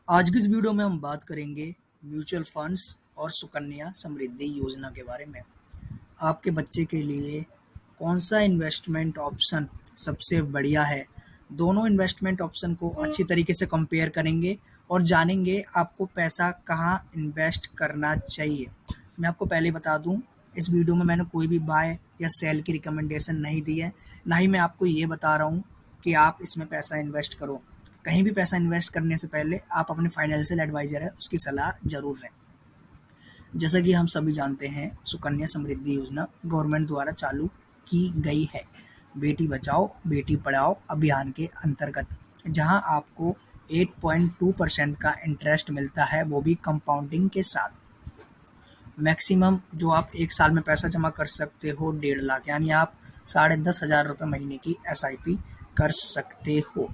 आज की इस वीडियो में हम बात करेंगे म्यूचुअल फंड्स और सुकन्या समृद्धि योजना के बारे में। आपके बच्चे के लिए कौन सा इन्वेस्टमेंट ऑप्शन सबसे बढ़िया है? दोनों इन्वेस्टमेंट ऑप्शन को अच्छी तरीके से कंपेयर करेंगे और जानेंगे आपको पैसा कहाँ इन्वेस्ट करना चाहिए। मैं आपको पहले बता दूं, इस वीडियो में मैंने कोई भी बाय या सेल की रिकमेंडेशन नहीं दी है, ना ही मैं आपको ये बता रहा हूँ कि आप इसमें पैसा इन्वेस्ट करो। कहीं भी पैसा इन्वेस्ट करने से पहले आप अपने फाइनेंशियल एडवाइजर है उसकी सलाह जरूर लें। जैसा कि हम सभी जानते हैं, सुकन्या समृद्धि योजना गवर्नमेंट द्वारा चालू की गई है बेटी बचाओ बेटी पढ़ाओ अभियान के अंतर्गत, जहां आपको 8.2% का इंटरेस्ट मिलता है, वो भी कंपाउंडिंग के साथ। मैक्सिमम जो आप एक साल में पैसा जमा कर सकते हो 1.5 लाख, यानी आप 10,500 रुपये महीने की SIP कर सकते हो।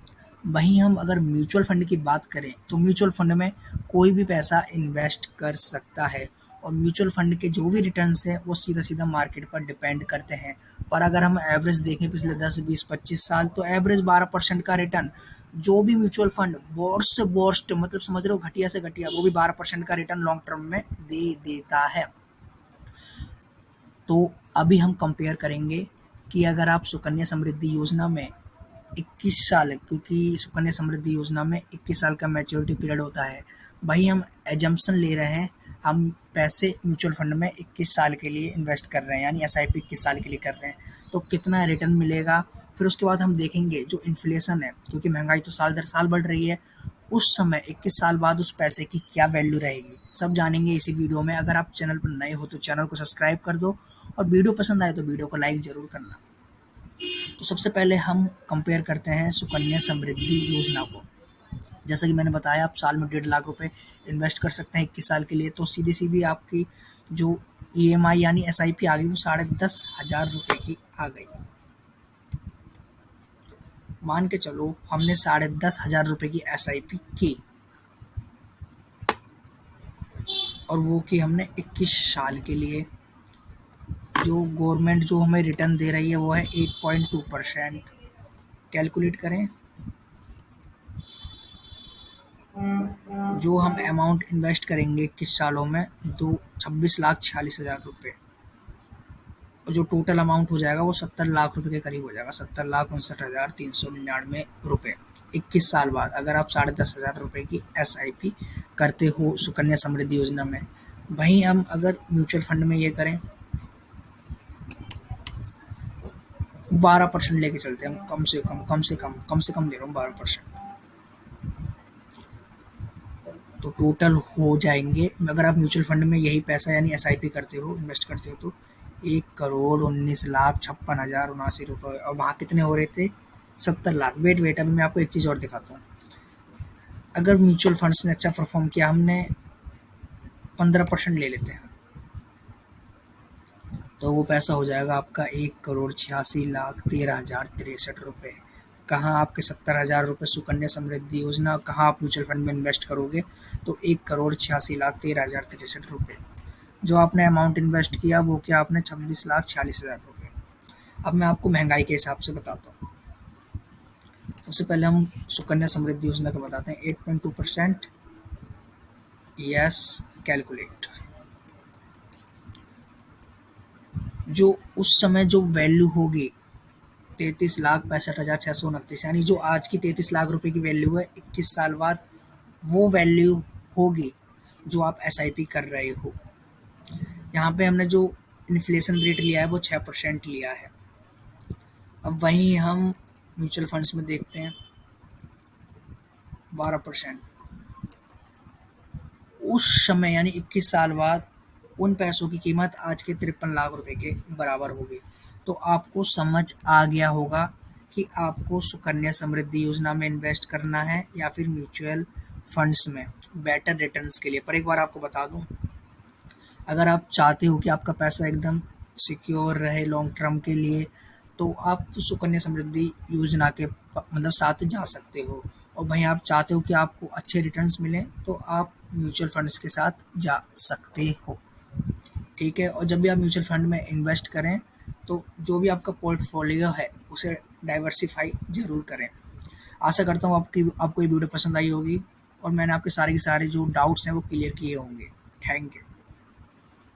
वहीं हम अगर म्यूचुअल फंड की बात करें तो म्यूचुअल फंड में कोई भी पैसा इन्वेस्ट कर सकता है और म्यूचुअल फंड के जो भी रिटर्न्स हैं वो सीधा सीधा मार्केट पर डिपेंड करते हैं। पर अगर हम एवरेज देखें पिछले 10, 20, 25 साल, तो एवरेज 12% का रिटर्न जो भी म्यूचुअल फंड वर्स्ट से वर्स्ट, मतलब समझ रहे हो, घटिया से घटिया, वो भी 12% का रिटर्न लॉन्ग टर्म में दे देता है। तो अभी हम कंपेयर करेंगे कि अगर आप सुकन्या समृद्धि योजना में 21 साल, क्योंकि सुकन्या समृद्धि योजना में 21 साल का मैच्योरिटी पीरियड होता है, वही हम एजम्पशन ले रहे हैं, हम पैसे म्यूचुअल फंड में 21 साल के लिए इन्वेस्ट कर रहे हैं, यानी SIP 21 साल के लिए कर रहे हैं, तो कितना रिटर्न मिलेगा। फिर उसके बाद हम देखेंगे जो इन्फ्लेशन है, क्योंकि महंगाई तो साल दर साल बढ़ रही है, उस समय 21 साल बाद उस पैसे की क्या वैल्यू रहेगी, सब जानेंगे इसी वीडियो में। अगर आप चैनल पर नए हो तो चैनल को सब्सक्राइब कर दो और वीडियो पसंद आए तो वीडियो को लाइक जरूर करना। तो सबसे पहले हम कंपेयर करते हैं सुकन्या समृद्धि योजना को। जैसा कि मैंने बताया, आप साल में 1.5 लाख रुपए इन्वेस्ट कर सकते हैं 21 साल के लिए, तो सीधी सीधी आपकी जो EMI यानी SIP आ गई वो 10,500 रुपये की आ गई। मान के चलो हमने 10,500 रुपये की SIP की और वो की हमने 21 साल के लिए। जो गवर्नमेंट जो हमें रिटर्न दे रही है वो है 8.2%। कैलकुलेट करें, जो हम अमाउंट इन्वेस्ट करेंगे 21 सालों में, 26,46,000 रुपये, और जो टोटल अमाउंट हो जाएगा वो 70 लाख रुपए के करीब हो जाएगा, 70,59,399 रुपये 21 साल बाद, अगर आप 10,500 रुपये की SIP करते हो सुकन्या समृद्धि योजना में। वहीं हम अगर म्यूचुअल फंड में ये करें, 12% लेके चलते हैं, हम कम से कम ले रहा हूँ 12%, तो टोटल हो जाएंगे, अगर आप म्यूचुअल फंड में यही पैसा यानी SIP करते हो, इन्वेस्ट करते हो, तो 1,19,56,079 रुपये, और वहाँ कितने हो रहे थे? 70 लाख। वेट अभी मैं आपको एक चीज़ और दिखाता हूँ। अगर म्यूचुअल फंड्स ने अच्छा परफॉर्म किया, हमने 15% ले लेते हैं, तो वो पैसा हो जाएगा आपका 1,86,13,063 रुपये। कहाँ आपके 70,000 रुपये सुकन्या समृद्धि योजना, कहाँ आप म्यूचुअल फंड में इन्वेस्ट करोगे? तो 1,86,13,063 रुपये जो आपने अमाउंट इन्वेस्ट किया वो क्या आपने 26,46,000 रुपये। अब मैं आपको महंगाई के हिसाब से बताता हूँ। सबसे पहले हम सुकन्या समृद्धि योजना का बताते हैं। 8.2%, यस, कैलकुलेट। जो उस समय जो वैल्यू होगी 33,65,629, यानी जो आज की 33 लाख रुपए की वैल्यू है, 21 साल बाद वो वैल्यू होगी जो आप SIP कर रहे हो। यहाँ पे हमने जो इन्फ्लेशन रेट लिया है वो 6% लिया है। अब वहीं हम म्यूचुअल फंड्स में देखते हैं 12%। उस समय यानी 21 साल बाद उन पैसों की कीमत आज के 53 लाख रुपए के बराबर होगी। तो आपको समझ आ गया होगा कि आपको सुकन्या समृद्धि योजना में इन्वेस्ट करना है या फिर म्यूचुअल फंड्स में बेटर रिटर्न्स के लिए। पर एक बार आपको बता दूं, अगर आप चाहते हो कि आपका पैसा एकदम सिक्योर रहे लॉन्ग टर्म के लिए, तो आप सुकन्या समृद्धि योजना के मतलब साथ जा सकते हो, और वहीं आप चाहते हो कि आपको अच्छे रिटर्न्स मिलें तो आप म्यूचुअल फंड्स के साथ जा सकते हो। ठीक है, और जब भी आप म्यूचुअल फंड में इन्वेस्ट करें तो जो भी आपका पोर्टफोलियो है उसे डाइवर्सिफाई ज़रूर करें। आशा करता हूँ आपको ये वीडियो पसंद आई होगी और मैंने आपके सारे के सारे जो डाउट्स हैं वो क्लियर किए होंगे। Thank you.